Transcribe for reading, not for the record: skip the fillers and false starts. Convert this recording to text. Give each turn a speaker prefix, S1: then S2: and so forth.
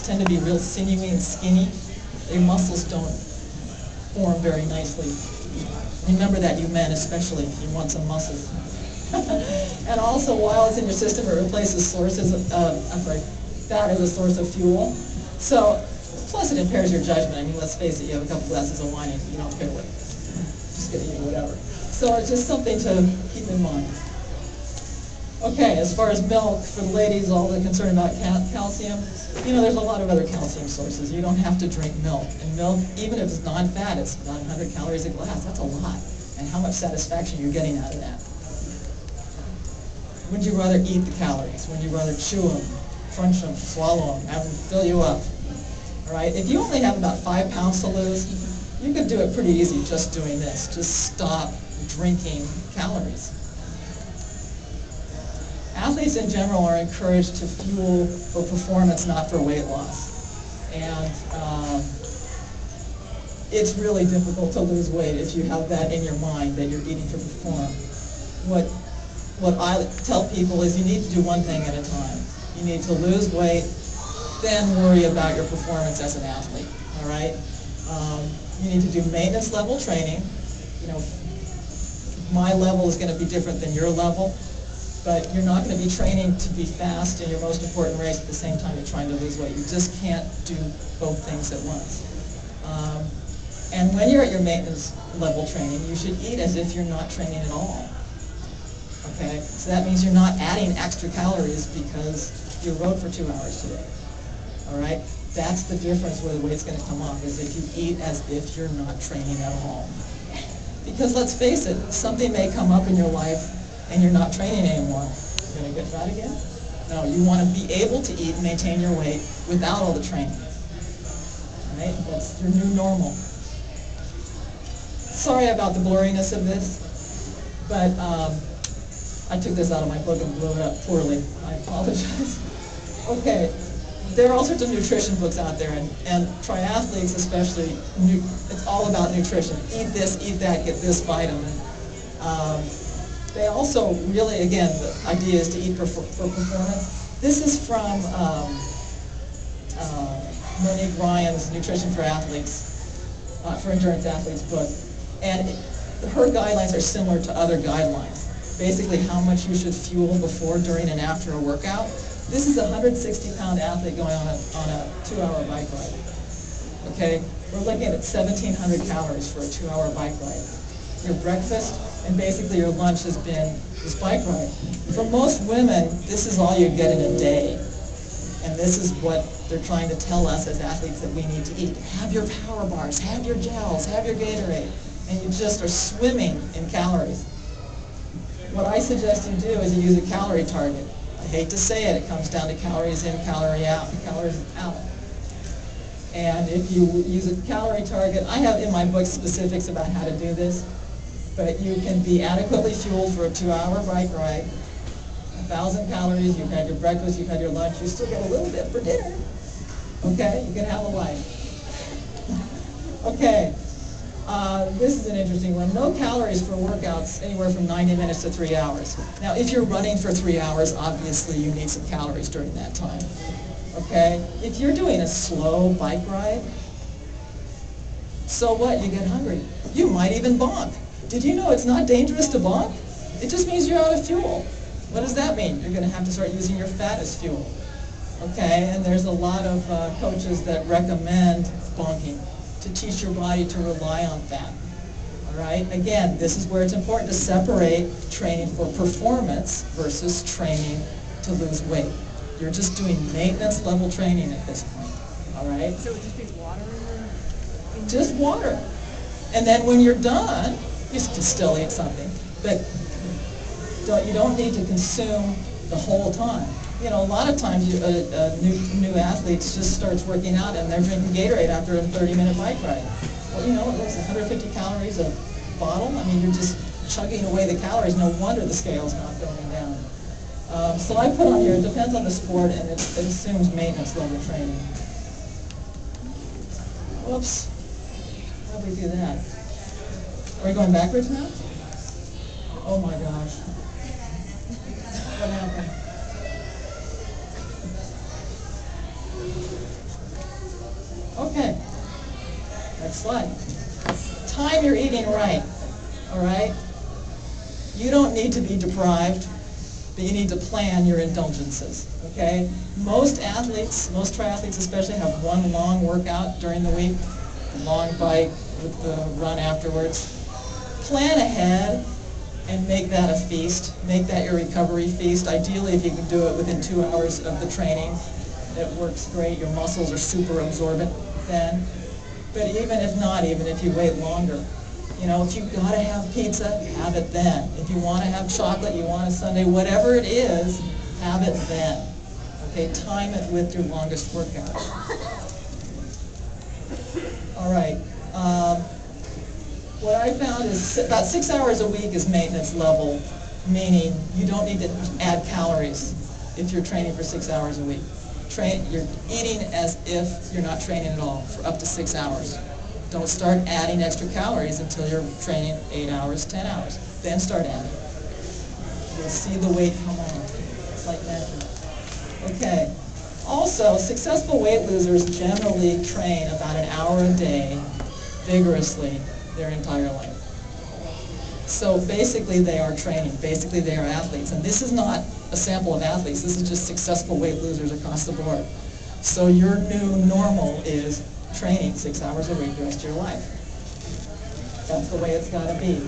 S1: tend to be real sinewy and skinny. Their muscles don't form very nicely. Remember that, you men especially, you want some muscles. And also, while it's in your system, it replaces sources of, fat as a source of fuel. So, plus it impairs your judgment. I mean, let's face it, you have a couple glasses of wine and you don't care what, just gonna eat whatever. So it's just something to keep in mind. Okay, as far as milk, for the ladies, all the concern about calcium, you know, there's a lot of other calcium sources. You don't have to drink milk. And milk, even if it's non-fat, it's about 100 calories a glass. That's a lot. And how much satisfaction you're getting out of that. Would you rather eat the calories? Would you rather chew them, crunch them, swallow them, have them fill you up? All right? If you only have about 5 pounds to lose, you could do it pretty easy just doing this. Just stop drinking calories. Athletes in general are encouraged to fuel for performance, not for weight loss. And it's really difficult to lose weight if you have that in your mind, that you're eating to perform. What I tell people is you need to do one thing at a time. You need to lose weight, then worry about your performance as an athlete, all right? You need to do maintenance level training. You know, my level is going to be different than your level, but you're not going to be training to be fast in your most important race at the same time you're trying to lose weight. You just can't do both things at once. And when you're at your maintenance level training, you should eat as if you're not training at all. Okay? So that means you're not adding extra calories because you rode for 2 hours today. All right? That's the difference where the weight's going to come off, is if you eat as if you're not training at all. Because let's face it, something may come up in your life and you're not training anymore. You're going to get fat again? No, you want to be able to eat and maintain your weight without all the training. All right? That's your new normal. Sorry about the blurriness of this, but I took this out of my book and blew it up poorly. I apologize. Okay, there are all sorts of nutrition books out there, and triathletes especially, it's all about nutrition. Eat this, eat that, get this vitamin. They also really, again, the idea is to eat for performance. This is from Monique Ryan's Nutrition for Athletes, for Endurance Athletes book. And her guidelines are similar to other guidelines. Basically, how much you should fuel before, during, and after a workout. This is a 160-pound athlete going on a 2-hour bike ride. Okay? We're looking at 1,700 calories for a 2-hour bike ride. Your breakfast and basically your lunch has been this bike ride. For most women, this is all you get in a day. And this is what they're trying to tell us as athletes that we need to eat. Have your power bars, have your gels, have your Gatorade. And you just are swimming in calories. What I suggest you do is you use a calorie target. I hate to say it, it comes down to calories in, calorie out, calories out. And if you use a calorie target, I have in my book specifics about how to do this, but you can be adequately fueled for a 2-hour bike ride, 1,000 calories, you've had your breakfast, you've had your lunch, you still get a little bit for dinner. Okay, you can have a life. Okay. This is an interesting one. No calories for workouts anywhere from 90 minutes to 3 hours. Now, if you're running for 3 hours, obviously you need some calories during that time. Okay? If you're doing a slow bike ride, so what? You get hungry. You might even bonk. Did you know it's not dangerous to bonk? It just means you're out of fuel. What does that mean? You're going to have to start using your fat as fuel. Okay? And there's a lot of coaches that recommend bonking to teach your body to rely on fat. All right? Again, this is where it's important to separate training for performance versus training to lose weight. You're just doing maintenance level training at this point. All right?
S2: So it would just be water in there?
S1: Just water. And then when you're done, you can still eat something, but you don't need to consume the whole time. You know, a lot of times new athletes just starts working out and they're drinking Gatorade after a 30-minute bike ride. Well, you know, it looks 150 calories a bottle. I mean, you're just chugging away the calories. No wonder the scale's not going down. So I put on here, it depends on the sport, and it assumes maintenance level training. Whoops. How do we do that? Are we going backwards now? Oh my gosh. What happened? Okay, next slide. Time your eating right, all right? You don't need to be deprived, but you need to plan your indulgences, okay? Most athletes, most triathletes especially, have one long workout during the week, a long bike with the run afterwards. Plan ahead and make that a feast. Make that your recovery feast. Ideally, if you can do it within 2 hours of the training, it works great. Your muscles are super absorbent then. But even if not, even if you wait longer, you know, if you've got to have pizza, have it then. If you want to have chocolate, you want a sundae, whatever it is, have it then. Okay, time it with your longest workout. All right. What I found is about 6 hours a week is maintenance level, meaning you don't need to add calories if you're training for 6 hours a week. You're eating as if you're not training at all for up to 6 hours. Don't start adding extra calories until you're training 8 hours, 10 hours. Then start adding. You'll see the weight come on. It's like magic. Okay. Also, successful weight losers generally train about an hour a day vigorously their entire life. So basically they are training. Basically they are athletes. And this is not a sample of athletes. This is just successful weight losers across the board. So your new normal is training 6 hours a week the rest of your life. That's the way it's got to be.